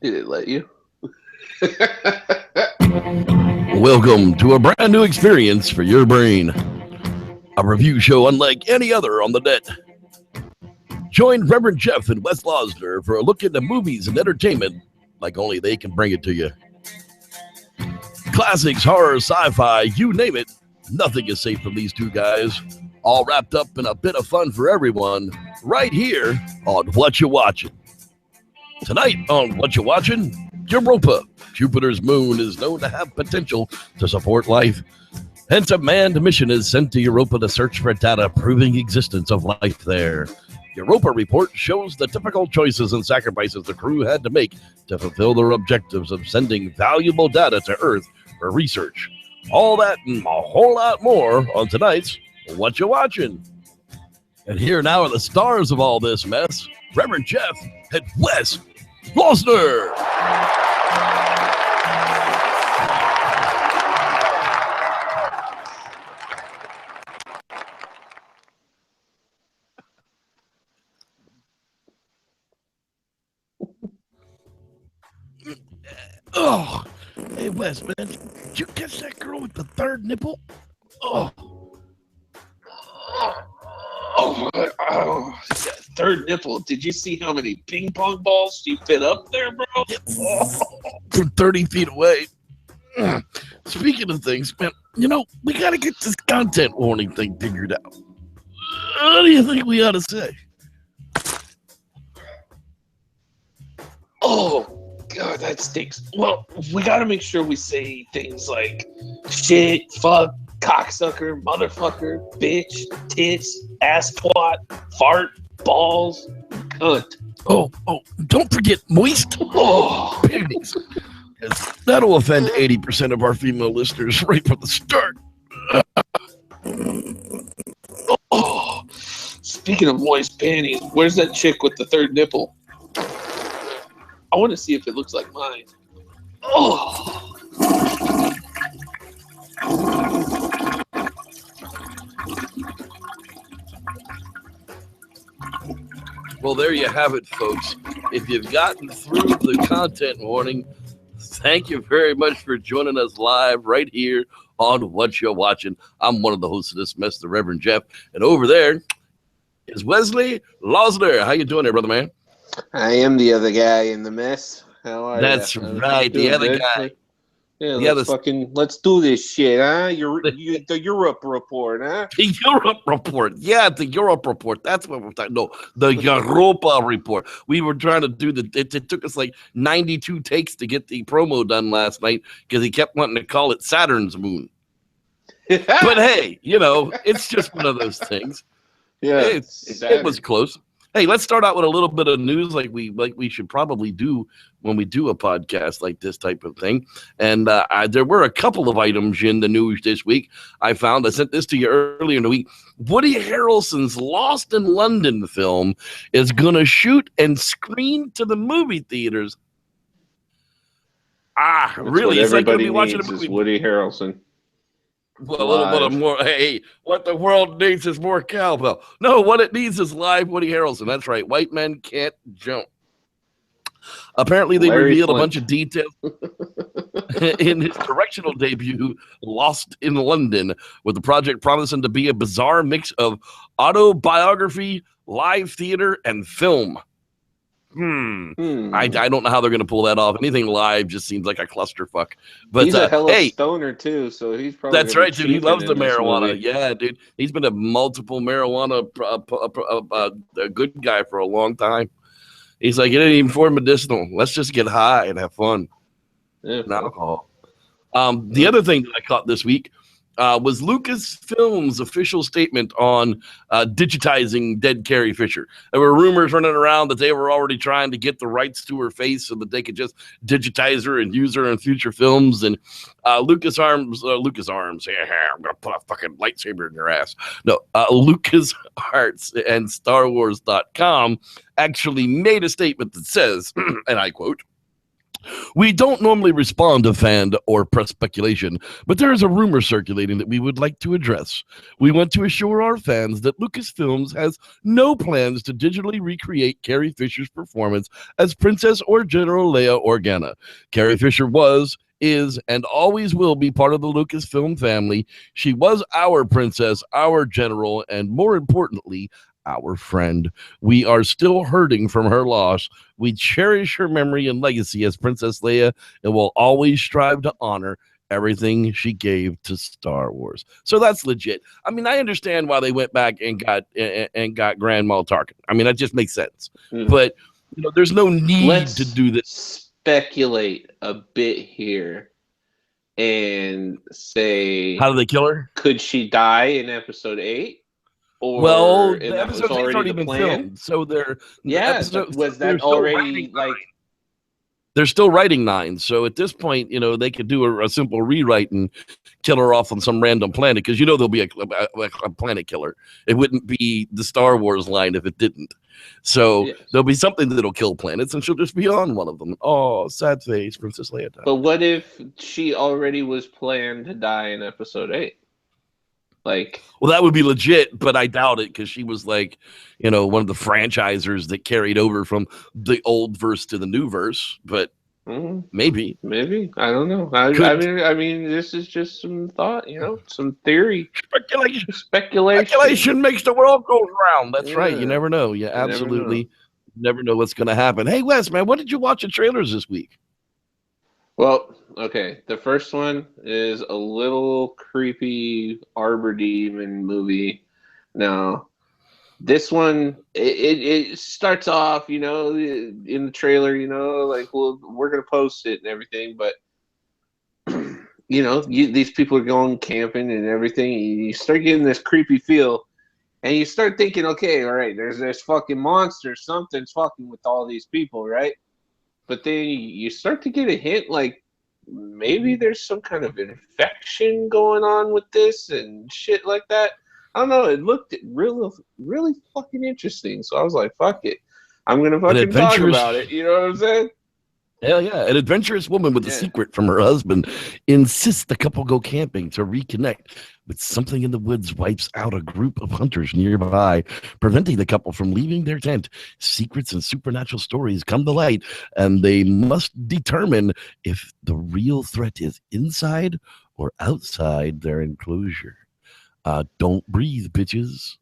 Did it let you? Welcome to a brand new experience for your brain. A review show unlike any other on the net. Join Reverend Jeff and Wes Losner for a look into movies and entertainment like only they can bring it to you. Classics, horror, sci-fi, you name it, nothing is safe from these two guys. All wrapped up in a bit of fun for everyone, right here on Whatcha Whatchin. Tonight on Whatcha Whatchin, Europa, Jupiter's moon, is known to have potential to support life. Hence, a manned mission is sent to Europa to search for data proving existence of life there. Europa Report shows the difficult choices and sacrifices the crew had to make to fulfill their objectives of sending valuable data to Earth for research. All that and a whole lot more on tonight's Whatcha Whatchin. And here now are the stars of all this mess, Reverend Jeff and Wes Losner. Oh, hey Wes, man, did you catch that girl with the third nipple? Oh, Third nipple. Did you see how many ping pong balls she fit up there, bro? From 30 feet away. Speaking of things, man, we got to get this content warning thing figured out. What do you think we ought to say? Oh, God, that stinks. Well, we got to make sure we say things like shit, fuck, cocksucker, motherfucker, bitch, tits, ass twat, fart, balls, cunt. Oh, don't forget moist panties. That'll offend 80% of our female listeners right from the start. Oh, speaking of moist panties, where's that chick with the third nipple? I want to see if it looks like mine. Oh. Well, there you have it, folks. If you've gotten through the content warning, thank you very much for joining us live right here on Whatcha Whatchin. I'm one of the hosts of this mess, the Reverend Jeff, and over there is Wesley Losner. How you doing there, brother man? I am the other guy in the mess. How are That's you? right, the other guy. Yeah, let's do this shit, huh? The Europe Report, huh? The Europe Report. Yeah, the Europe Report. That's what we're talking. No, the Europa Report. We were trying to do it took us like 92 takes to get the promo done last night because he kept wanting to call it Saturn's moon. But hey, it's just one of those things. Yeah, it was close. Hey, let's start out with a little bit of news like we should probably do when we do a podcast like this type of thing. And there were a couple of items in the news this week. I sent this to you earlier in the week. Woody Harrelson's Lost in London film is going to shoot and screen to the movie theaters. Really? What everybody needs is Woody Harrelson. Well, a little bit of more. Hey, what the world needs is more cowbell. No, what it needs is live Woody Harrelson. That's right. White men can't jump. Apparently, they revealed a bunch of details in his directional debut, Lost in London, with the project promising to be a bizarre mix of autobiography, live theater, and film. I don't know how they're going to pull that off. Anything live just seems like a clusterfuck. But he's a hell of a stoner too, so he's probably that's right, dude. He loves the marijuana. Yeah, dude. He's been a multiple marijuana a good guy for a long time. He's like, it ain't even for medicinal. Let's just get high and have fun. Yeah, and alcohol. The other thing that I caught this week was Lucasfilm's official statement on digitizing dead Carrie Fisher. There were rumors running around that they were already trying to get the rights to her face so that they could just digitize her and use her in future films. And LucasArts, I'm going to put a fucking lightsaber in your ass. No, LucasArts and StarWars.com actually made a statement that says, and I quote, We don't normally respond to fan or press speculation, but there is a rumor circulating that we would like to address. We want to assure our fans that Lucasfilms has no plans to digitally recreate Carrie Fisher's performance as Princess or General Leia Organa. Carrie Fisher was, is, and always will be part of the Lucasfilm family. She was our princess, our general, and more importantly, our friend. We are still hurting from her loss. We cherish her memory and legacy as Princess Leia and will always strive to honor everything she gave to Star Wars. So that's legit. I mean, I understand why they went back and got Grand Moff Tarkin. I mean, that just makes sense. But there's no need to do this. Speculate a bit here and say, how do they kill her? Could she die in Episode 8? Or the episode's already been filmed, so was that already like? They're still writing 9, so at this point, they could do a simple rewrite and kill her off on some random planet because there'll be a planet killer. It wouldn't be the Star Wars line if it didn't. So there'll be something that'll kill planets, and she'll just be on one of them. Oh, sad face, Princess Leia died. But what if she already was planned to die in Episode 8? Well, that would be legit, but I doubt it because she was one of the franchisers that carried over from the old verse to the new verse. But maybe I don't know. I mean, this is just some thought, some theory, speculation makes the world go round. That's right. You never know. You absolutely never know what's going to happen. Hey, Wes, man, what did you watch in trailers this week? Well, okay. The first one is a little creepy Arbor Demon movie. Now, this one, it starts off, in the trailer, we're going to post it and everything. But, these people are going camping and everything. And you start getting this creepy feel. And you start thinking, okay, all right, there's this fucking monster. Something's fucking with all these people, right? But then you start to get a hint maybe there's some kind of infection going on with this and shit like that. I don't know. It looked really, really fucking interesting. So I was like, fuck it. I'm going to fucking talk about it. You know what I'm saying? Hell yeah. An adventurous woman with a secret from her husband insists the couple go camping to reconnect, but something in the woods wipes out a group of hunters nearby, preventing the couple from leaving their tent. Secrets and supernatural stories come to light, and they must determine if the real threat is inside or outside their enclosure. Don't breathe, bitches.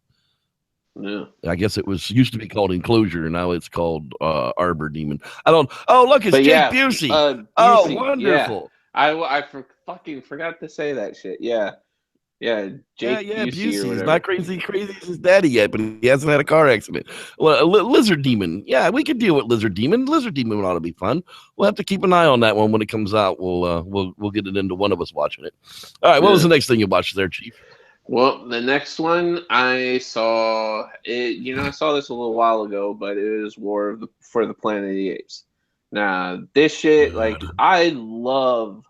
Yeah. I guess it used to be called Enclosure. Now it's called Arbor Demon. I don't. Oh, look, it's Jake Busey. Busey. Oh, wonderful. Yeah. I fucking forgot to say that shit. Yeah. Yeah. Jake Busey. He's not crazy as his daddy yet, but he hasn't had a car accident. Well, Lizard Demon. Yeah, we could deal with Lizard Demon. Lizard Demon ought to be fun. We'll have to keep an eye on that one when it comes out. We'll get it into one of us watching it. All right. What was the next thing you watched there, Chief? Well, the next one I saw it. I saw this a little while ago, but it was War for the Planet of the Apes. Now, this shit, I love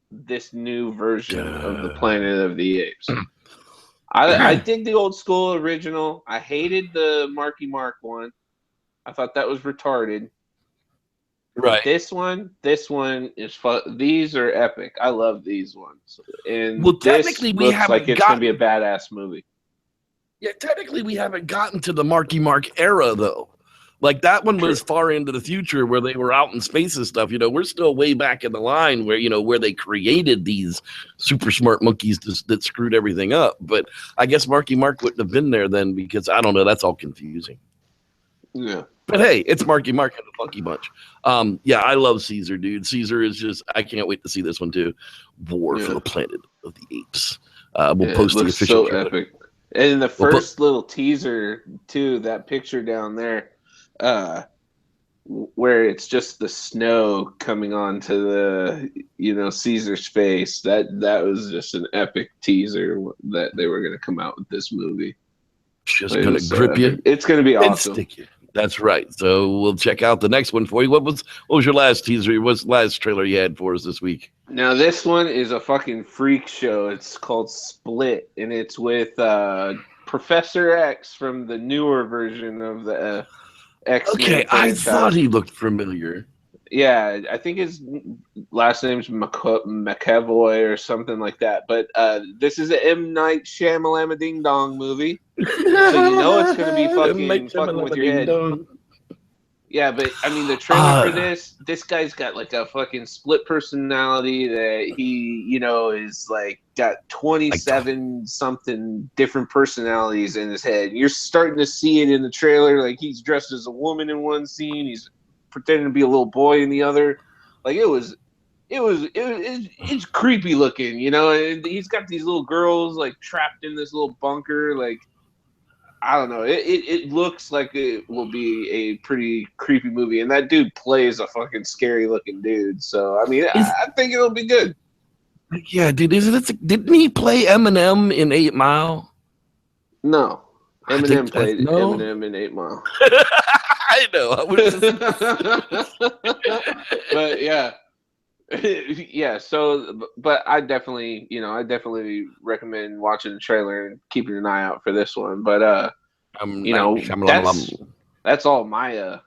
this new version of the Planet of the Apes. I dig the old school original. I hated the Marky Mark one. I thought that was retarded. Right. This one is fun. These are epic. I love these ones. And technically, we haven't like it's going to be a badass movie. Yeah, technically, we haven't gotten to the Marky Mark era, though. That one was far into the future where they were out in space and stuff. We're still way back in the line where they created these super smart monkeys that screwed everything up. But I guess Marky Mark wouldn't have been there then because, I don't know, that's all confusing. Yeah. But hey, it's Marky Mark and the Funky Bunch. I love Caesar, dude. Caesar is just, I can't wait to see this one too. War for the Planet of the Apes. We'll post the official trailer. Epic. And the first little teaser too, that picture down there, where it's just the snow coming onto the, Caesar's face. That was just an epic teaser that they were going to come out with this movie. Just going to grip you. It's going to be awesome. Stick you. That's right. So we'll check out the next one for you. What was your last teaser? What's the last trailer you had for us this week? Now this one is a fucking freak show. It's called Split, and it's with Professor X from the newer version of the X-Men Okay, franchise. I thought he looked familiar. Yeah, I think his last name's McAvoy or something like that. But this is an M. Night Shyamalan Ding Dong movie, so you know it's gonna be fucking with your head. Yeah, but I mean, the trailer for this guy's got like a fucking split personality that he, is like got 27 something different personalities in his head. You're starting to see it in the trailer. Like he's dressed as a woman in one scene, he's pretending to be a little boy in the other. Like it's creepy looking, and he's got these little girls like trapped in this little bunker, like. I don't know. It looks like it will be a pretty creepy movie, and that dude plays a fucking scary looking dude. So I mean, I think it'll be good. Yeah, dude. Didn't he play Eminem in 8 Mile? No, Eminem played Eminem in 8 Mile. I know. But yeah. Yeah, so but I definitely recommend watching the trailer and keeping an eye out for this one. But that's all my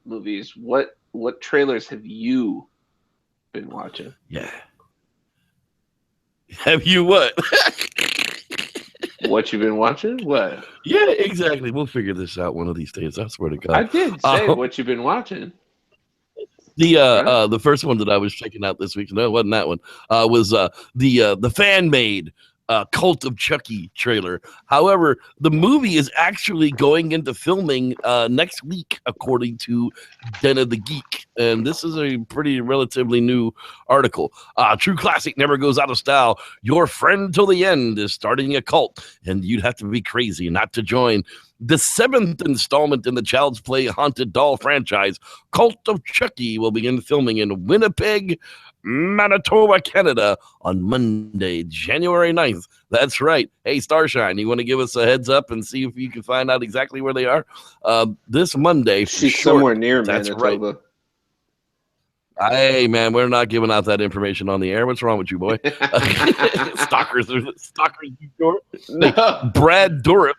movies. What trailers have you been watching? Yeah. Have you what? What you been watching? What? Yeah, exactly. We'll figure this out one of these days. I swear to God. I did say what you've been watching. The first one that I was checking out this week, no, it wasn't that one, was the fan-made Cult of Chucky trailer. However, the movie is actually going into filming next week, according to Den of the Geek. And this is a pretty relatively new article. True classic never goes out of style. Your friend till the end is starting a cult, and you'd have to be crazy not to join. The 7th installment in the Child's Play Haunted Doll franchise, Cult of Chucky, will begin filming in Winnipeg, Manitoba, Canada on Monday, January 9th. That's right. Hey, Starshine, you want to give us a heads up and see if you can find out exactly where they are? This Monday. She's somewhere near Manitoba. Right. Hey, man, we're not giving out that information on the air. What's wrong with you, boy? Stalkers. No. Brad Dourif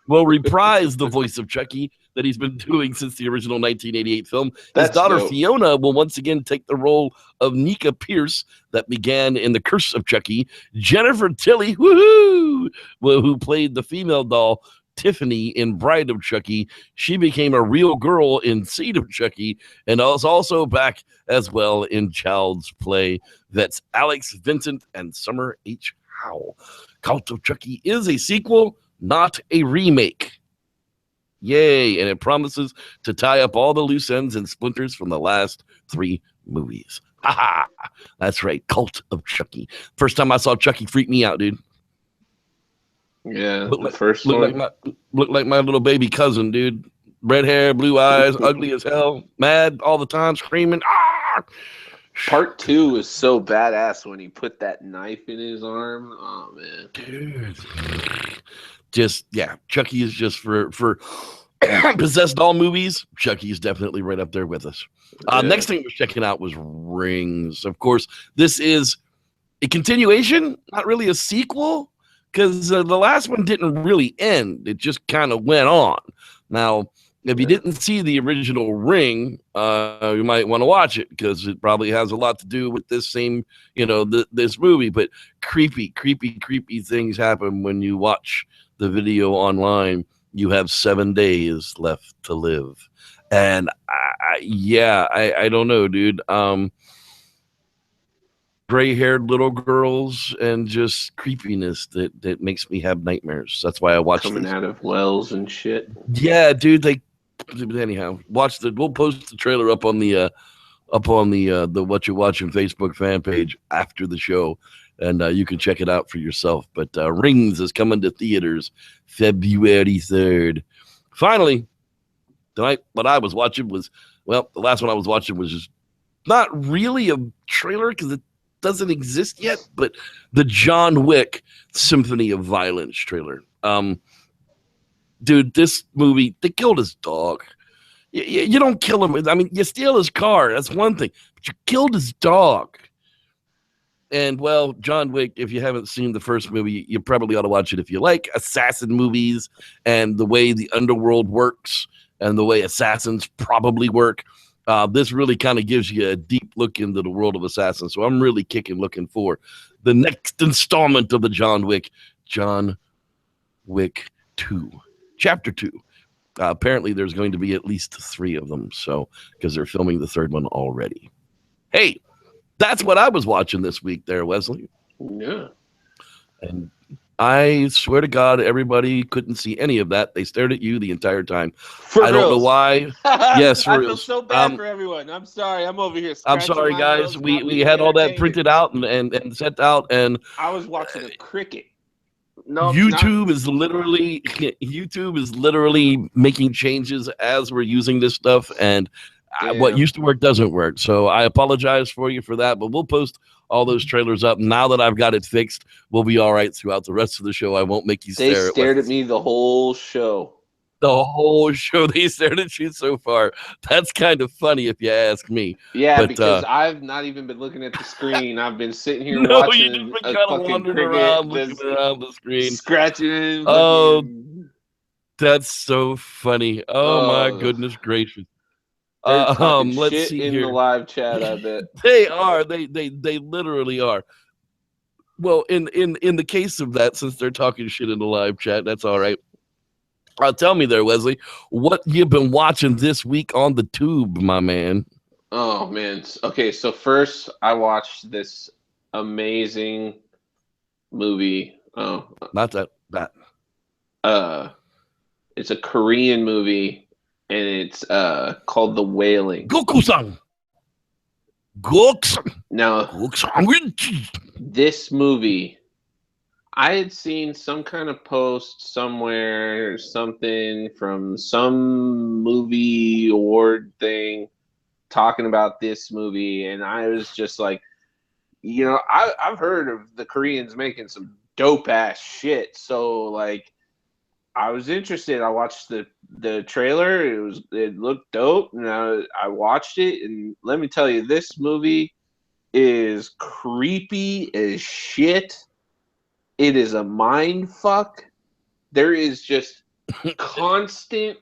will reprise the voice of Chucky that he's been doing since the original 1988 film. His daughter Fiona will once again take the role of Nika Pierce that began in The Curse of Chucky. Jennifer Tilly, woohoo, who played the female doll Tiffany in Bride of Chucky. She became a real girl in Seed of Chucky and is also back as well in Child's Play. That's Alex Vincent and Summer H. Howell. Cult of Chucky is a sequel, not a remake. Yay, and it promises to tie up all the loose ends and splinters from the last 3 movies. Haha, that's right, Cult of Chucky. First time I saw Chucky freaked me out, dude. Yeah, first one. Looked like my little baby cousin, dude. Red hair, blue eyes, ugly as hell, mad all the time, screaming. Ah! Part 2 is so badass when he put that knife in his arm. Oh, man. Dude. Chucky is just for possessed doll movies. Chucky is definitely right up there with us. Next thing we're checking out was Rings. Of course, this is a continuation, not really a sequel, because the last one didn't really end. It just kind of went on. Now, if you didn't see the original Ring, you might want to watch it because it probably has a lot to do with this same, this movie. But creepy things happen when you watch the video online. You have 7 days left to live. And I don't know, dude. Gray-haired little girls and just creepiness that makes me have nightmares. That's why I watch coming out of wells and shit. Yeah, dude. Anyhow, we'll post the trailer up on the Whatcha Whatchin Facebook fan page after the show, and you can check it out for yourself. But Rings is coming to theaters February 3rd. Finally, tonight, what I was watching was, the last one I was watching was just not really a trailer because it doesn't exist yet, but the John Wick Symphony of Violence trailer. Dude, this movie, they killed his dog. You don't kill him. I mean, you steal his car. That's one thing. But you killed his dog. And, John Wick, if you haven't seen the first movie, you probably ought to watch it if you like assassin movies and the way the underworld works and the way assassins probably work. This really kind of gives you a deep look into the world of Assassins. So I'm really looking for the next installment of the John Wick 2, Chapter 2. Apparently, there's going to be at least 3 of them. So, because they're filming the 3rd one already. Hey, that's what I was watching this week there, Wesley. Yeah. And I swear to God, everybody couldn't see any of that. They stared at you the entire time. I don't know why. Yes, for I real. feel so bad for everyone. I'm sorry. I'm over here. I'm sorry, my guys. nose, We had all that printed out and sent out, and I was watching a cricket. No, YouTube is literally making changes as we're using this stuff, and what used to work doesn't work. So I apologize for you for that, but we'll post all those trailers up. Now that I've got it fixed, we'll be all right throughout the rest of the show. I won't make you stare. They stared at me the whole show. The whole show, they stared at you so far. That's kind of funny if you ask me. Yeah, but, because I've not even been looking at the screen. I've been sitting here no, watching you just been a kind of fucking wandering cricket, around, looking around the screen, scratching. Oh, that's so funny. Oh my goodness gracious. They're talking Let's shit see in here. the live chat, I bet. They are. They literally are. Well, in the case of that, since they're talking shit in the live chat, that's all right. Tell me there, Wesley, what you've been watching this week on the tube, my man. Oh man. Okay, so first I watched this amazing movie. Oh, Not that. It's a Korean movie, and it's called The Wailing. Goku-san. Now, this movie, I had seen some kind of post somewhere, something from some movie award thing talking about this movie, and I was just like, I've heard of the Koreans making some dope ass shit, so like I was interested. I watched the trailer. It looked dope, and I watched it. And let me tell you, this movie is creepy as shit. It is a mind fuck. There is just constant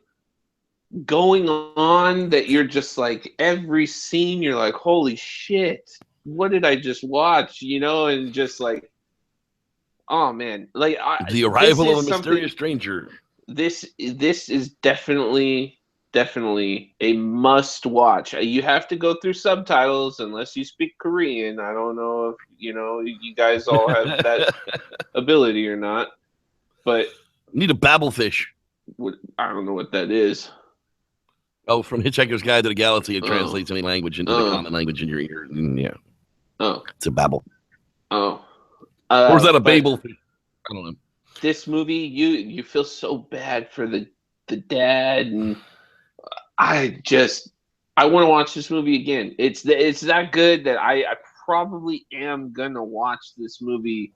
going on that you're just like every scene. You're like, holy shit, what did I just watch? And just like. Oh man, like the arrival of a mysterious stranger. This is definitely a must watch. You have to go through subtitles unless you speak Korean. I don't know if you guys all have that ability or not, but need a babblefish. I don't know what that is. Oh, from Hitchhiker's Guide to the Galaxy, it translates any language into the common language in your ear. Yeah. Oh, it's a babble. Oh. Or is that a babel? I don't know. This movie, you feel so bad for the dad, and I want to watch this movie again. It's that good that I probably am gonna watch this movie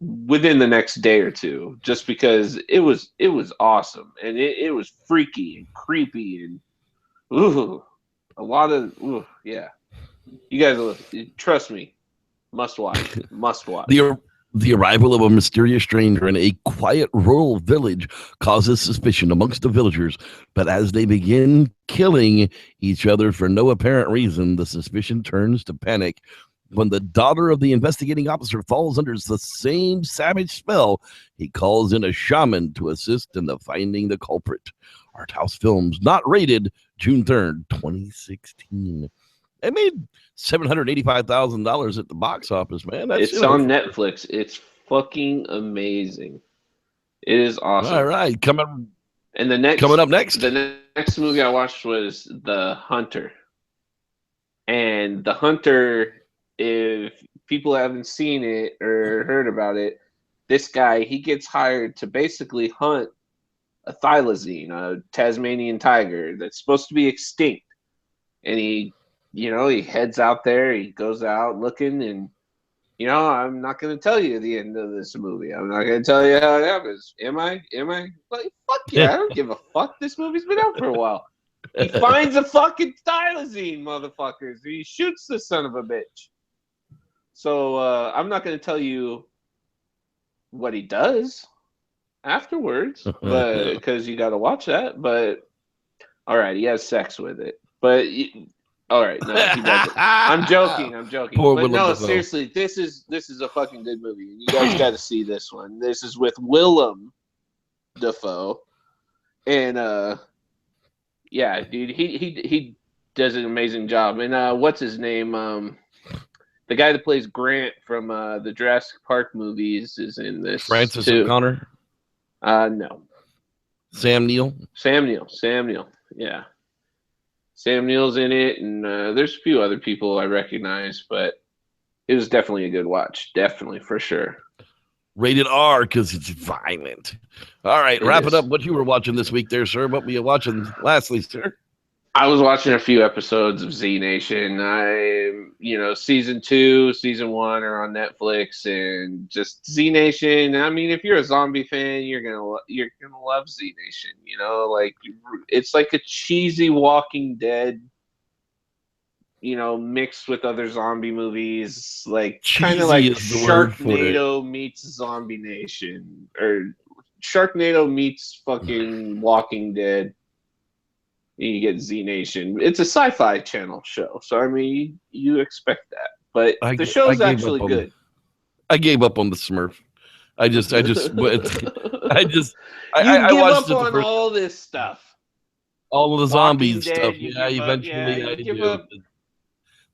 within the next day or two, just because it was awesome, and it was freaky and creepy and a lot of yeah. You guys, trust me. Must watch. The arrival of a mysterious stranger in a quiet rural village causes suspicion amongst the villagers, but as they begin killing each other for no apparent reason, the suspicion turns to panic. When the daughter of the investigating officer falls under the same savage spell, he calls in a shaman to assist in the finding the culprit. Art House Films, not rated, June 3rd, 2016. It made $785,000 at the box office, man. It's on Netflix. It's fucking amazing. It is awesome. All right, coming up next. The next movie I watched was The Hunter. And The Hunter, if people haven't seen it or heard about it, this guy, he gets hired to basically hunt a thylacine, a Tasmanian tiger that's supposed to be extinct. And he heads out there, he goes out looking, and I'm not going to tell you the end of this movie. I'm not going to tell you how it happens. Am I? Like, fuck yeah, I don't give a fuck. This movie's been out for a while. He finds a fucking thylacine, motherfuckers. He shoots the son of a bitch. So I'm not going to tell you what he does afterwards, but because you got to watch that. But all right, he has sex with it. But all right, no, he doesn't. I'm joking. Poor But Willem no, Dafoe. seriously, this is a fucking good movie. You guys got to see this one. This is with Willem Dafoe, and yeah, dude, he does an amazing job. And what's his name? The guy that plays Grant from the Jurassic Park movies is in this Francis too. O'Connor. No. Sam Neill. Yeah. Sam Neill's in it, and there's a few other people I recognize, but it was definitely a good watch. Definitely, for sure. Rated R because it's violent. All right, wrap it up. What you were watching this week there, sir? What were you watching lastly, sir? I was watching a few episodes of Z Nation. Season 2, season 1 are on Netflix, and just Z Nation. I mean, if you're a zombie fan, you're gonna love Z Nation. Like it's like a cheesy Walking Dead, mixed with other zombie movies, like kind of like Sharknado meets Zombie Nation, or Sharknado meets fucking Walking Dead. You get Z Nation. It's a Sci-Fi Channel show, so I mean, you expect that. But the show's actually good. I gave up on the Smurf. I watched on all this stuff. All of the zombie stuff. Yeah, eventually I do.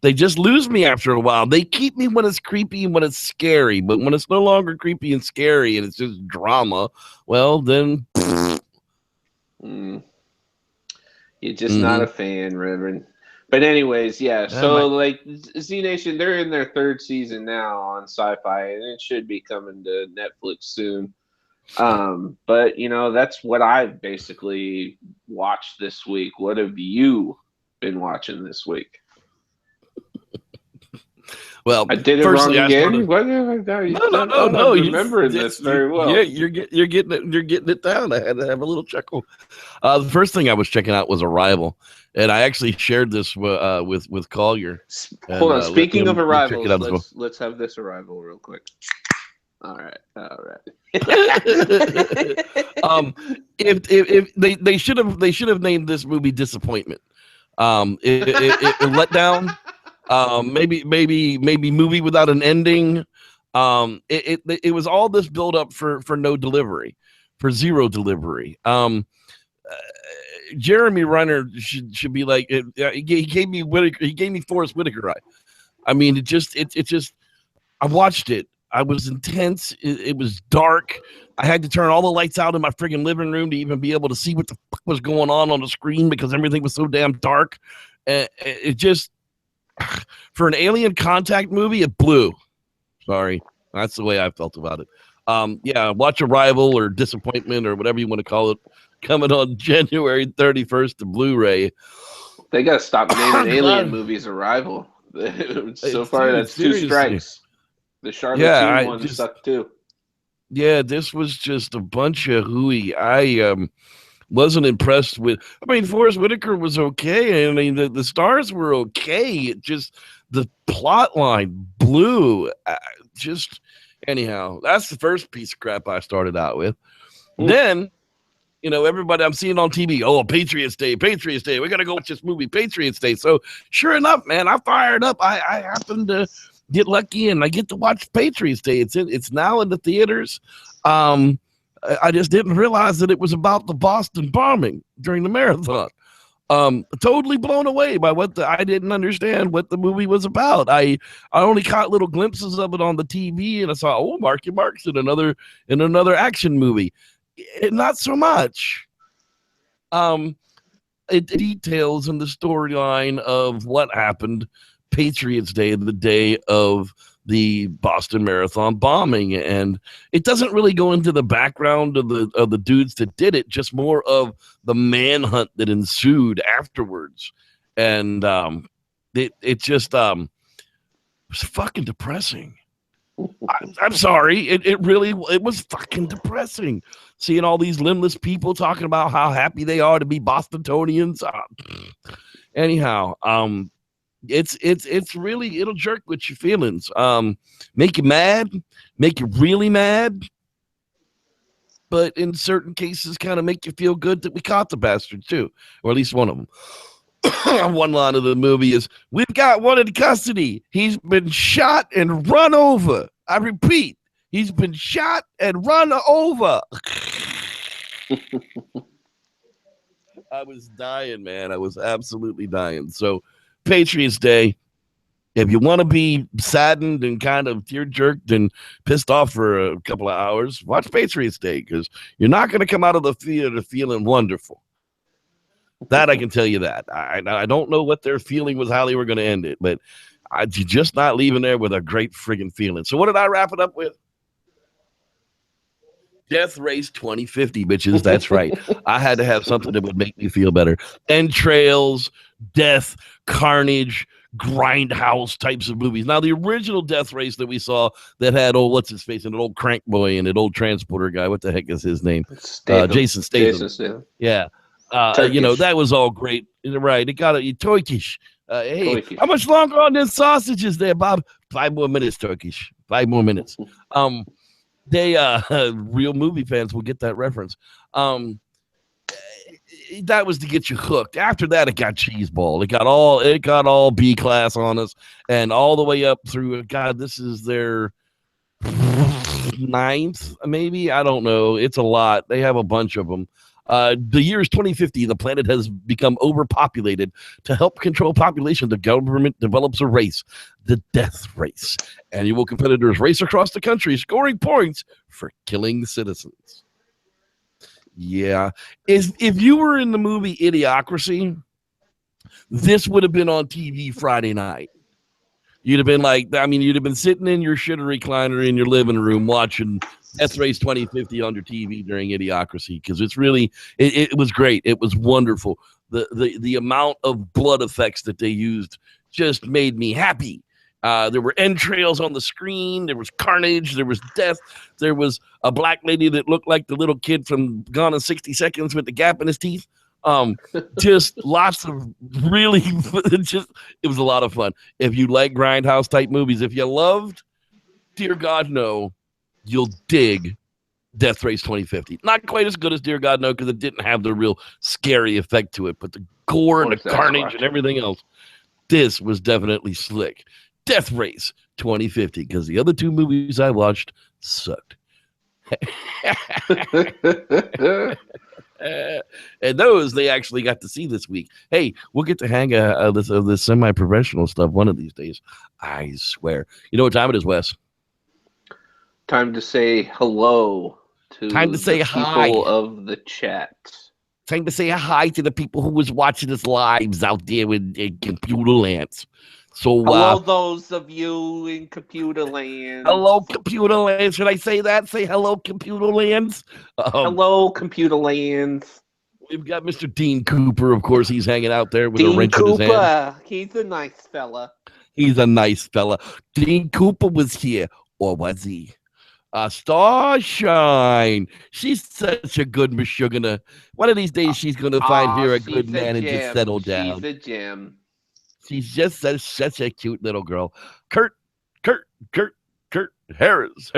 They just lose me after a while. They keep me when it's creepy and when it's scary, but when it's no longer creepy and scary and it's just drama, well then. You're just not a fan, Reverend. But anyways, yeah. So like Z Nation, they're in their 3rd season now on Sci-Fi, and it should be coming to Netflix soon. But that's what I've basically watched this week. What have you been watching this week? Well, I did it wrong again. No. You're remembering this very well. Yeah, you're getting it down. I had to have a little chuckle. The first thing I was checking out was Arrival, and I actually shared this with Collier. Hold on. Speaking of Arrivals, let's have this Arrival real quick. All right. If they should have named this movie Disappointment. It let down. Maybe movie without an ending. It was all this build up for no delivery, for zero delivery. Jeremy Renner should be like, he gave me Whitaker, he gave me Forrest Whitaker. I mean, it just I watched it. I was intense. It was dark. I had to turn all the lights out in my friggin' living room to even be able to see what the fuck was going on the screen because everything was so damn dark. It just, for an alien contact movie, it blew. Sorry. That's the way I felt about it. Watch Arrival or Disappointment or whatever you want to call it, coming on January 31st to Blu-ray. They got to stop naming alien movies Arrival. So far, that's seriously 2 strikes. The Charlotte one sucked too. Yeah, this was just a bunch of hooey. I wasn't impressed with. I mean, Forrest Whitaker was okay. I mean, the stars were okay. It just, the plot line blew. Anyhow, that's the first piece of crap I started out with. Then, everybody I'm seeing on TV, Patriots Day. We got to go watch this movie, Patriots Day. So sure enough, man, I fired up. I happened to get lucky and I get to watch Patriots Day. It's now in the theaters. I just didn't realize that it was about the Boston bombing during the marathon. Totally blown away by I didn't understand what the movie was about. I only caught little glimpses of it on the TV, and I saw, Marky Mark's in another action movie. Not so much. It details in the storyline of what happened Patriots Day, the day of the Boston Marathon bombing, and it doesn't really go into the background of the dudes that did it, just more of the manhunt that ensued afterwards. And it just was fucking depressing. I'm sorry, it was fucking depressing seeing all these limbless people talking about how happy they are to be Bostonians. Anyhow, it's really, it'll jerk with your feelings, make you mad, make you really mad, but in certain cases kind of make you feel good that we caught the bastard too, or at least one of them. one line of the movie is, "We've got one in custody. He's been shot and run over. I repeat, he's been shot and run over." I was dying, man. I was absolutely dying. So, Patriots Day, if you want to be saddened and kind of tear-jerked and pissed off for a couple of hours, watch Patriots Day, because you're not going to come out of the theater feeling wonderful. That I can tell you that. I don't know what their feeling was, how they were going to end it, but you're just not leaving there with a great friggin' feeling. So what did I wrap it up with? Death Race 2050, bitches. That's right. I had to have something that would make me feel better. Entrails, death, carnage, grindhouse types of movies. Now, the original Death Race that we saw that had what's his face, and an old crank boy and an old transporter guy. What the heck is his name? Jason Statham. Yeah. That was all great. Right. It got a Turkish. Hey, Turkish. How much longer on this sausage is there, Bob? 5 more minutes, Turkish. 5 more minutes. They real movie fans will get that reference. That was to get you hooked. After that, it got cheeseball. It got all B class on us, and all the way up through. God, this is their 9th, maybe. I don't know. It's a lot. They have a bunch of them. The year is 2050. The planet has become overpopulated. To help control population, the government develops a race, the death race. Annual competitors race across the country, scoring points for killing citizens. Yeah. If you were in the movie Idiocracy, this would have been on TV Friday night. You'd have been you'd have been sitting in your shitter recliner in your living room watching Death Race 2050 on your TV during Idiocracy, because it's really, it was great. It was wonderful. The amount of blood effects that they used just made me happy. There were entrails on the screen. There was carnage. There was death. There was a black lady that looked like the little kid from Gone in 60 Seconds with the gap in his teeth. Just lots of really, it was a lot of fun. If you like grindhouse type movies, if you loved Dear God No, you'll dig Death Race 2050. Not quite as good as Dear God No, because it didn't have the real scary effect to it, but the gore and the carnage and everything else, this was definitely slick. Death Race 2050, because the other 2 movies I watched sucked. And those they actually got to see this week. Hey, we'll get to hang this semi-professional stuff one of these days. I swear. You know what time it is, Wes? Time to say hello to the hi. people of the chat. Time to say hi to the people who was watching us lives out there in computer lands. So hello, those of you in computer land. Hello, computer land. Should I say that? Say hello, computer lands. Hello, computer lands. We've got Mr. Dean Cooper. Of course, he's hanging out there with a wrench in his hand. He's a nice fella. He's a nice fella. Dean Cooper was here, or was he? Starshine. She's such a good mashugana. One of these days, she's going to find here a good man and just settle down. She's a gem. She's just such a cute little girl. Kurt Harris.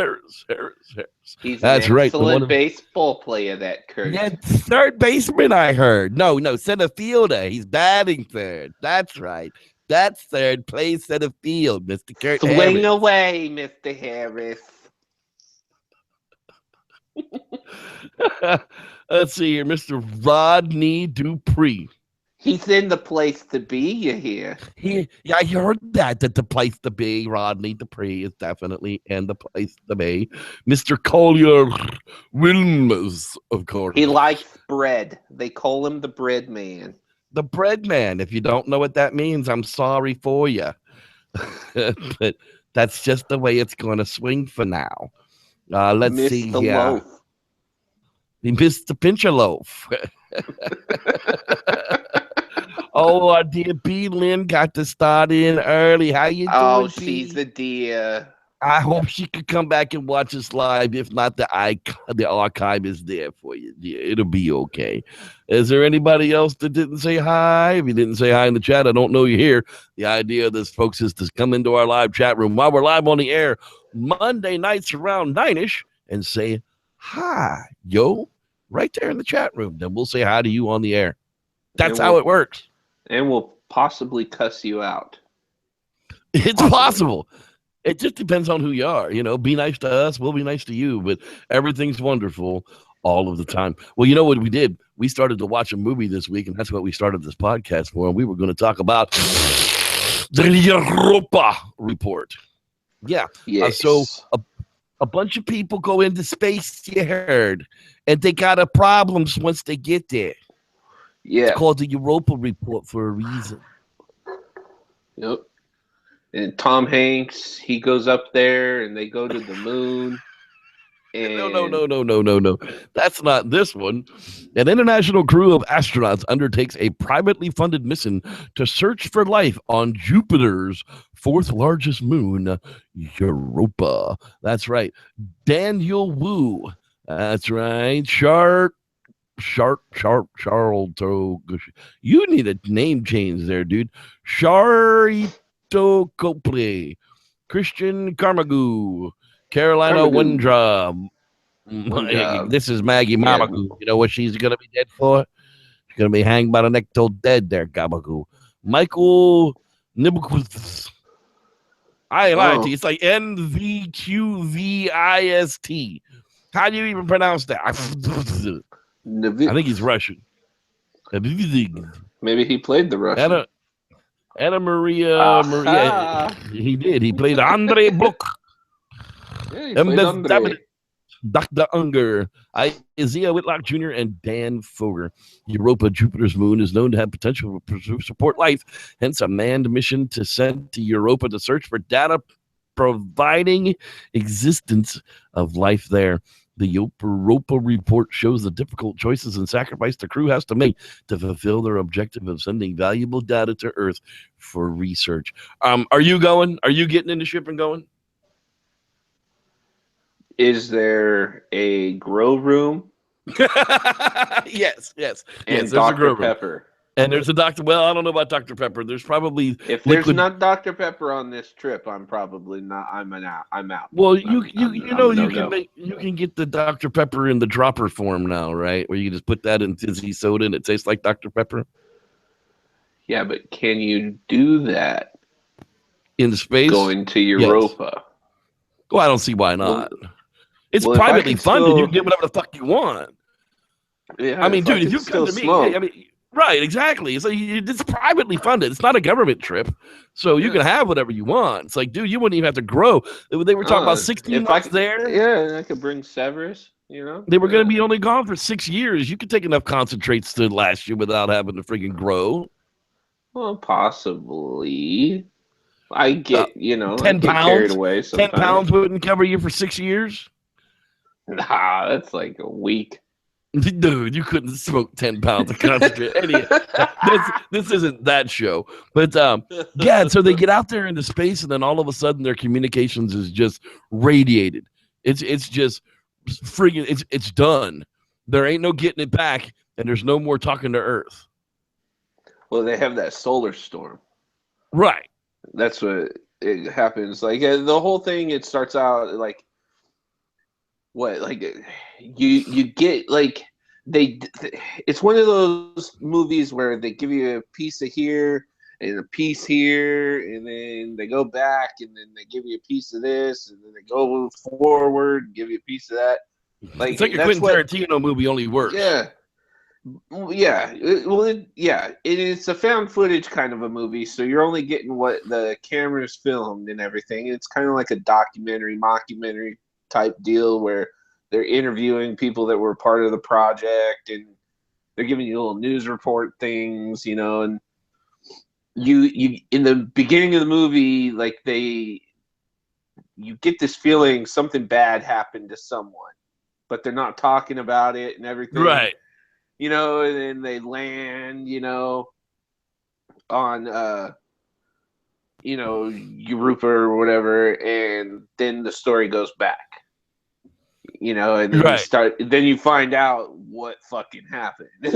He's That's an excellent baseball player, that Kurt. Yeah, third baseman, I heard. No, center fielder. He's batting third. That's right. That's third. Plays center field, Mr. Kurt Harris. Swing away, Mr. Harris. Let's see here. Mr. Rodney Dupree. He's in the place to be, you hear? I heard that the place to be, Rodney Dupree, is definitely in the place to be. Mr. Collier Wilms, of course. He likes bread. They call him the bread man. The bread man. If you don't know what that means, I'm sorry for you. But that's just the way it's going to swing for now. Let's see here. Loaf. He missed the pincher loaf. Oh, our dear B. Lynn got to start in early. How you doing, Oh, she's a dear. I hope she could come back and watch us live. If not, the archive is there for you, dear. It'll be okay. Is there anybody else that didn't say hi? If you didn't say hi in the chat, I don't know you're here. The idea of this, folks, is to come into our live chat room while we're live on the air Monday nights around 9-ish and say hi, yo, right there in the chat room. Then we'll say hi to you on the air. That's how it works. And will possibly cuss you out. It's possible. It just depends on who you are. Be nice to us, we'll be nice to you, but everything's wonderful all of the time. Well, you know what we did? We started to watch a movie this week, and that's what we started this podcast for. And we were going to talk about the Europa Report. Yeah. Yes. So a bunch of people go into space, you heard, and they got a problems once they get there. Yeah. It's called the Europa Report for a reason. Yep. And Tom Hanks, he goes up there and they go to the moon. And No. That's not this one. An international crew of astronauts undertakes a privately funded mission to search for life on Jupiter's fourth largest moon, Europa. That's right. Daniel Wu. That's right. Charles. You need a name change there, dude. Sharito Copley, Christian Carmagoo, Carolina Windra. This is Maggie Mamagoo. You know what she's going to be dead for? She's going to be hanged by the neck till dead there, Gabagoo. Michael Nibquist. I lied to you. It's like NVQVIST. How do you even pronounce that? I think he's Russian. Maybe he played the Russian. Anna Maria. He did. He played Andre Blok. Yeah, he played Andre. Dr. Unger, Isaiah Whitlock Jr., and Dan Foger. Europa, Jupiter's moon, is known to have potential to support life, hence a manned mission to send to Europa to search for data providing existence of life there. The Europa Report shows the difficult choices and sacrifice the crew has to make to fulfill their objective of sending valuable data to Earth for research. Are you going? Are you getting in the ship and going? Is there a grow room? Yes. And Dr. Pepper. And there's a Dr. Well, I don't know about Dr. Pepper. There's probably there's not Dr. Pepper on this trip, I'm probably not. I'm out. Well, you can get the Dr. Pepper in the dropper form now, right? Where you can just put that in fizzy soda and it tastes like Dr. Pepper. Yeah, but can you do that in space? Going to Europa. Yes. Well, I don't see why not. It's privately funded. You can get whatever the fuck you want. Yeah, I mean, dude, if you come to me, I mean, right, exactly. It's privately funded. It's not a government trip, so you can have whatever you want. It's like, dude, you wouldn't even have to grow. They were talking about 16 months there. Yeah, I could bring Severus. They were going to be only gone for 6 years. You could take enough concentrates to last you without having to freaking grow. Well, possibly. I get, 10 I get pounds. Carried away sometimes. 10 pounds wouldn't cover you for 6 years. Nah, that's like a week. Dude, you couldn't smoke 10 pounds of concentrate. This isn't that show. But yeah, so they get out there into space, and then all of a sudden their communications is just radiated. It's just friggin' it's done. There ain't no getting it back, and there's no more talking to Earth. Well, they have that solar storm. Right. That's what it happens. Like the whole thing, it starts out like what? Like you get like it's one of those movies where they give you a piece of here and a piece here, and then they go back, and then they give you a piece of this, and then they go forward and give you a piece of that. Like it's like a Quentin Tarantino movie, only worse. Yeah. Yeah, it's a found footage kind of a movie, so you're only getting what the camera's filmed and everything. It's kind of like a mockumentary type deal where they're interviewing people that were part of the project, and they're giving you little news report things, and you in the beginning of the movie, like you get this feeling something bad happened to someone, but they're not talking about it and everything. Right. And then they land, on, Europa or whatever, and then the story goes back, and then then you find out what fucking happened, And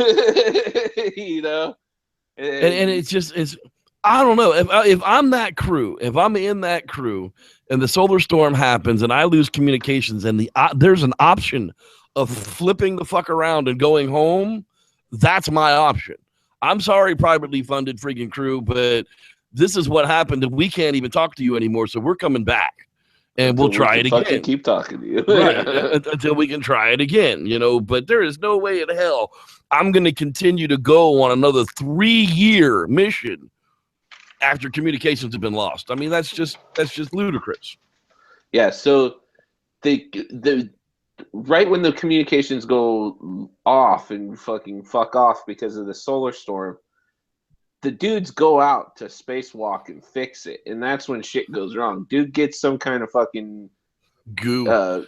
it's I don't know if I'm that crew, if I'm in that crew, and the solar storm happens, and I lose communications, and there's an option of flipping the fuck around and going home, that's my option. I'm sorry, privately funded freaking crew, but this is what happened, and we can't even talk to you anymore. So we're coming back, and we'll try it again. Fucking keep talking to you, right? Until we can try it again, But there is no way in hell I'm going to continue to go on another 3-year mission after communications have been lost. I mean, that's just ludicrous. Yeah. So the right when the communications go off and fuck off because of the solar storm, the dudes go out to spacewalk and fix it, and that's when shit goes wrong. Dude gets some kind of fucking goo,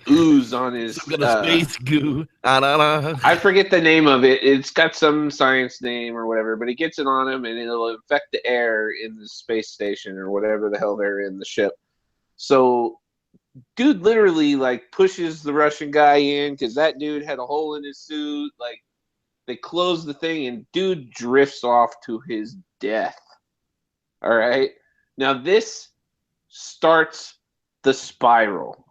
ooze on his some kind of space goo. I forget the name of it. It's got some science name or whatever, but he gets it on him, and it'll affect the air in the space station or whatever the hell they're in the ship. So dude literally like pushes the Russian guy in because that dude had a hole in his suit. Like they close the thing and dude drifts off to his death. All right. Now this starts the spiral.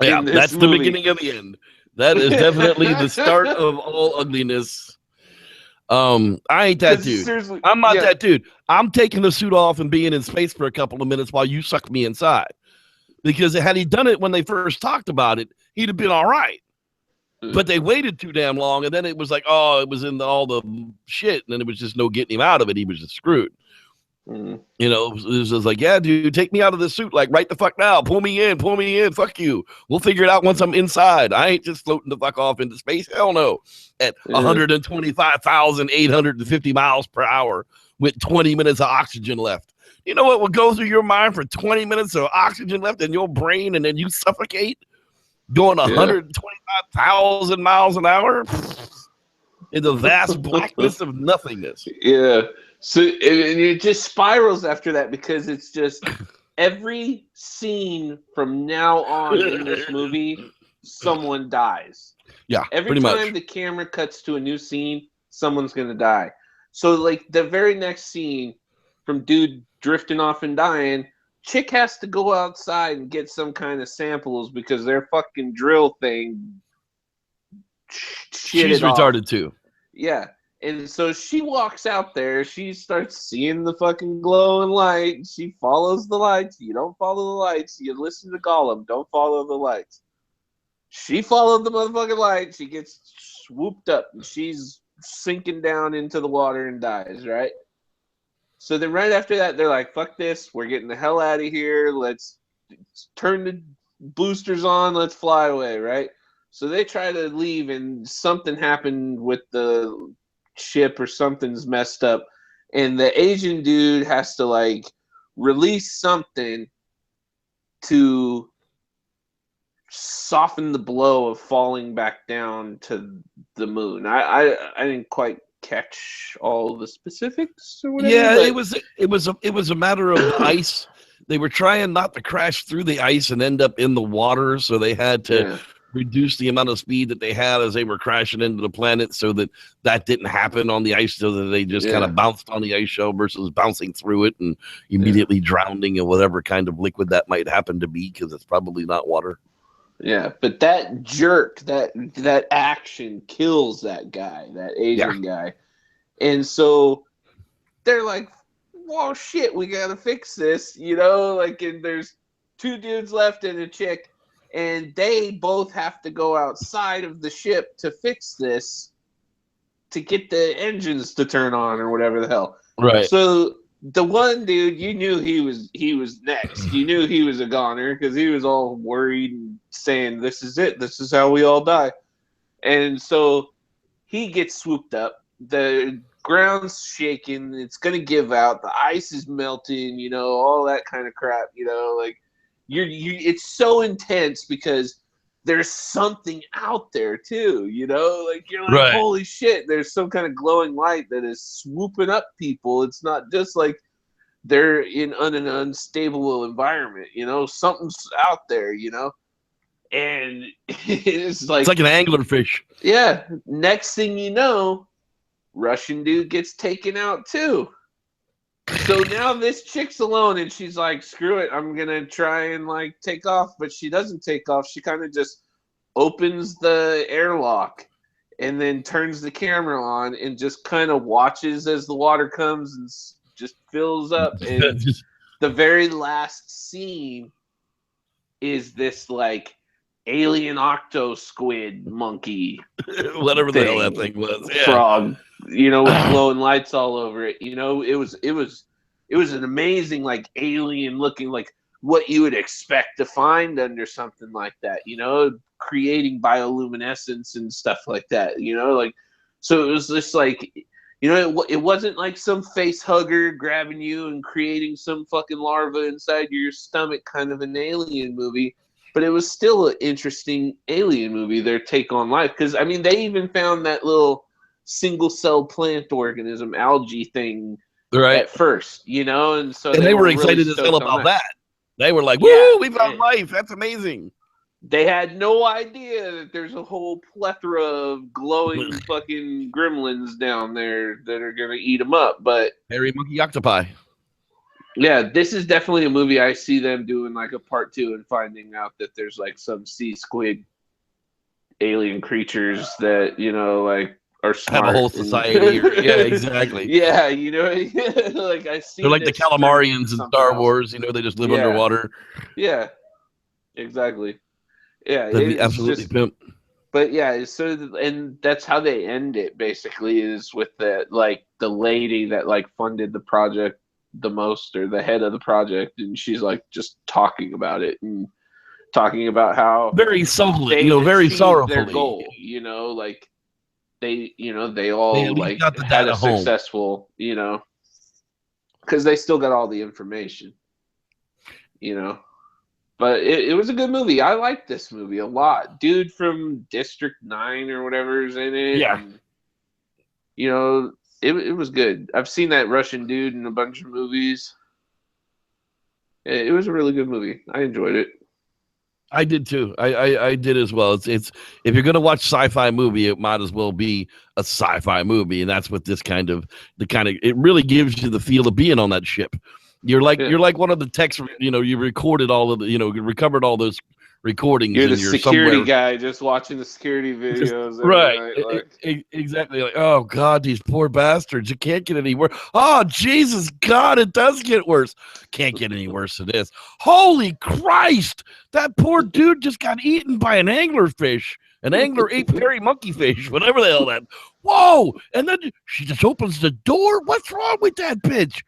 Yeah, that's the beginning of the end. That is definitely the start of all ugliness. I ain't that dude. I'm not that dude. I'm taking the suit off and being in space for a couple of minutes while you suck me inside. Because had he done it when they first talked about it, he'd have been all right. But they waited too damn long, and then it was like, oh, it was in all the shit, and then it was just no getting him out of it. He was just screwed. It was just like, yeah, dude, take me out of this suit, like right the fuck now. Pull me in, fuck you. We'll figure it out once I'm inside. I ain't just floating the fuck off into space. Hell no. At 125,850 miles per hour with 20 minutes of oxygen left. You know what will go through your mind for 20 minutes of oxygen left in your brain, and then you suffocate going 125,000 miles an hour in the vast blackness of nothingness. Yeah. So it just spirals after that because it's just every scene from now on in this movie, someone dies. Yeah, every time the camera cuts to a new scene, someone's going to die. So like the very next scene from dude drifting off and dying, chick has to go outside and get some kind of samples because their fucking drill thing she's retarded off. Too. Yeah. And so she walks out there. She starts seeing the fucking glowing light. She follows the lights. You don't follow the lights. You listen to Gollum. Don't follow the lights. She followed the motherfucking light. She gets swooped up, and she's sinking down into the water and dies, right? So then right after that, they're like, fuck this. We're getting the hell out of here. Let's turn the boosters on. Let's fly away, right? So they try to leave, and something happened with the ship or something's messed up. And the Asian dude has to, like, release something to soften the blow of falling back down to the moon. I didn't quite catch all the specifics or whatever. Yeah, it was a matter of the ice. They were trying not to crash through the ice and end up in the water, so they had to reduce the amount of speed that they had as they were crashing into the planet so that didn't happen on the ice, so that they just kind of bounced on the ice shell versus bouncing through it and immediately drowning in whatever kind of liquid that might happen to be, because it's probably not water. Yeah, but that jerk, that action kills that guy, that Asian guy. And so they're like, well, shit, we got to fix this, like, and there's 2 dudes left and a chick, and they both have to go outside of the ship to fix this, to get the engines to turn on or whatever the hell. Right. So the one dude, you knew he was next. You knew he was a goner because he was all worried and saying, this is it. This is how we all die. And so he gets swooped up. The ground's shaking. It's going to give out. The ice is melting, all that kind of crap, like it's so intense because there's something out there too, like you're like, holy shit, there's some kind of glowing light that is swooping up people. It's not just like they're in an unstable environment, something's out there, and it's like an anglerfish. Yeah. Next thing you know, Russian dude gets taken out too. So now this chick's alone, and she's like, screw it, I'm going to try and, like, take off. But she doesn't take off. She kind of just opens the airlock, and then turns the camera on and just kind of watches as the water comes and just fills up. And the very last scene is this like alien octo squid monkey, whatever the hell that thing was, frog, with glowing lights all over it. It was an amazing, like, alien looking, like what you would expect to find under something like that, creating bioluminescence and stuff like that, like, so it was just like, it wasn't like some face hugger grabbing you and creating some fucking larva inside your stomach kind of an alien movie. But it was still an interesting alien movie, their take on life. Because, I mean, they even found that little single-cell plant organism, algae thing at first, And so they were excited really as hell about that. They were like, woo, we found life. That's amazing. They had no idea that there's a whole plethora of glowing fucking gremlins down there that are going to eat them up. But hairy monkey octopi. Yeah, this is definitely a movie I see them doing like a part 2 and finding out that there's like some sea squid alien creatures that, like are smart. Have a whole society. Yeah, exactly. Yeah, like I see. They're like the calamarians in Star Wars, they just live underwater. Yeah, exactly. Yeah, that'd be absolutely pimp. But yeah, and that's how they end it basically, is with the lady that like funded the project the most, or the head of the project, and she's like just talking about it and talking about how very subtly, very sorrowfully, their goal, like they all like had a successful, because they still got all the information, But it was a good movie. I liked this movie a lot. Dude from District 9 or whatever is in it. Yeah. And, it was good. I've seen that Russian dude in a bunch of movies. It was a really good movie. I enjoyed it. I did too. I did as well. It's if you're gonna watch sci-fi movie, it might as well be a sci-fi movie, and that's what this it really gives you the feel of being on that ship. You're like one of the techs, you recorded all of the, you recovered all those recordings. You're the security guy just watching the security videos. Right. Exactly. Like, oh God, these poor bastards. It can't get any worse. Oh, Jesus God, it does get worse. Can't get any worse than this. Holy Christ. That poor dude just got eaten by an anglerfish. An angler ate hairy monkey fish, whatever the hell that. Whoa. And then she just opens the door. What's wrong with that bitch?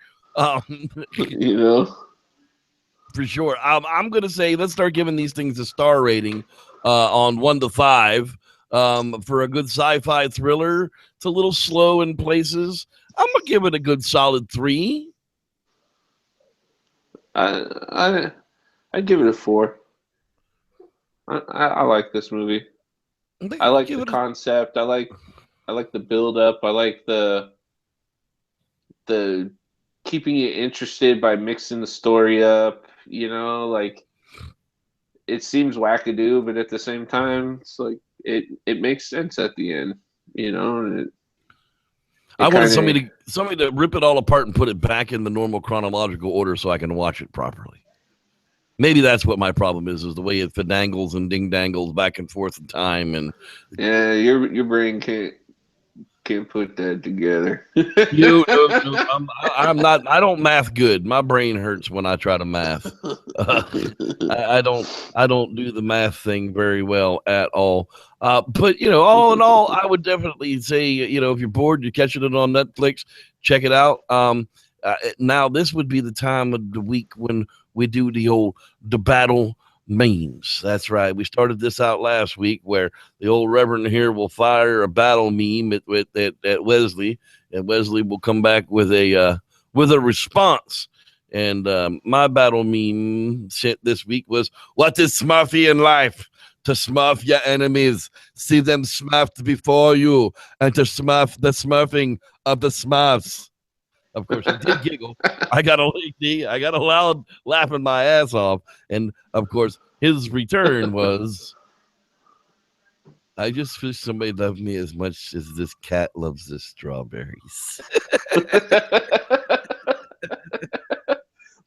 For sure. I'm going to say, let's start giving these things a star rating on 1 to 5. For a good sci-fi thriller, it's a little slow in places. I'm going to give it a good solid 3. I'd give it a 4. I like this movie. I like the concept. I like the build-up. I like the keeping you interested by mixing the story up, like it seems wackadoo, but at the same time, it's like it makes sense at the end, I wanted somebody to rip it all apart and put it back in the normal chronological order so I can watch it properly. Maybe that's what my problem is the way it fidangles and ding-dangles back and forth in time. And yeah, your brain can't put that together. I'm not. I don't math good. My brain hurts when I try to math. I don't do the math thing very well at all. But all in all, I would definitely say, if you're bored, you're catching it on Netflix, check it out. Now this would be the time of the week when we do the battle memes. That's right. We started this out last week where the old Reverend here will fire a battle meme at Wesley, and Wesley will come back with a response. And my battle meme sent this week was, "What is Smurfy in life? To smurf your enemies, see them smurfed before you, and to smurf the smurfing of the smurfs." Of course, I did giggle. I got a loud laughing my ass off. And, of course, his return was, "I just wish somebody loved me as much as this cat loves the strawberries."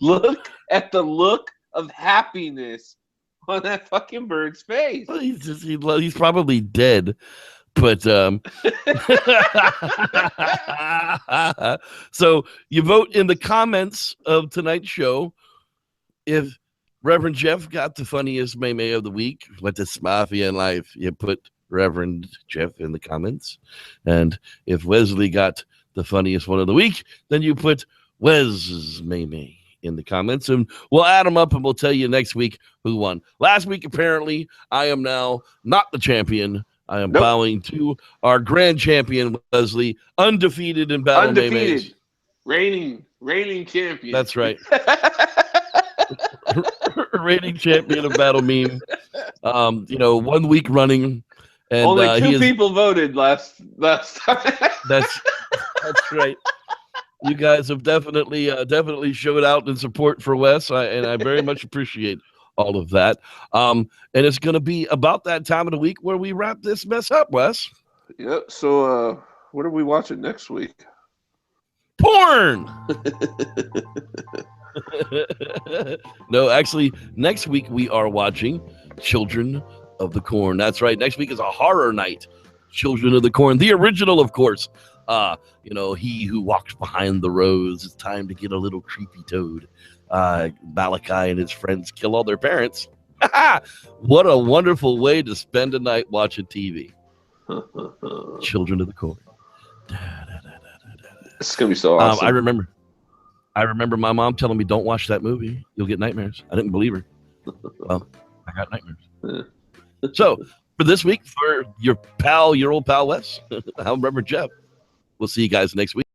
Look at the look of happiness on that fucking bird's face. Well, he's probably dead. But so you vote in the comments of tonight's show if Reverend Jeff got the funniest meme of the week. What this mafia in life? You put Reverend Jeff in the comments, and if Wesley got the funniest one of the week, then you put Wes's meme in the comments, and we'll add them up and we'll tell you next week who won. Last week, apparently, I am now not the champion. I am bowing to our grand champion, Wesley, undefeated in battle memes. Reigning champion. That's right. Reigning champion of battle meme. 1 week running. And only two people voted last time. That's right. You guys have definitely showed out in support for Wes, and I very much appreciate all of that. And it's going to be about that time of the week where we wrap this mess up, Wes. Yep. So what are we watching next week? Porn! No, actually, next week we are watching Children of the Corn. That's right. Next week is a horror night. Children of the Corn. The original, of course. He who walks behind the rose. It's time to get a little creepy toad. Malachi and his friends kill all their parents. What a wonderful way to spend a night watching TV. Children of the Corn. It's gonna be so awesome. I remember my mom telling me, "Don't watch that movie. You'll get nightmares." I didn't believe her. Well, I got nightmares. So for this week, for your old pal Wes, I'm Reverend Jeff. We'll see you guys next week.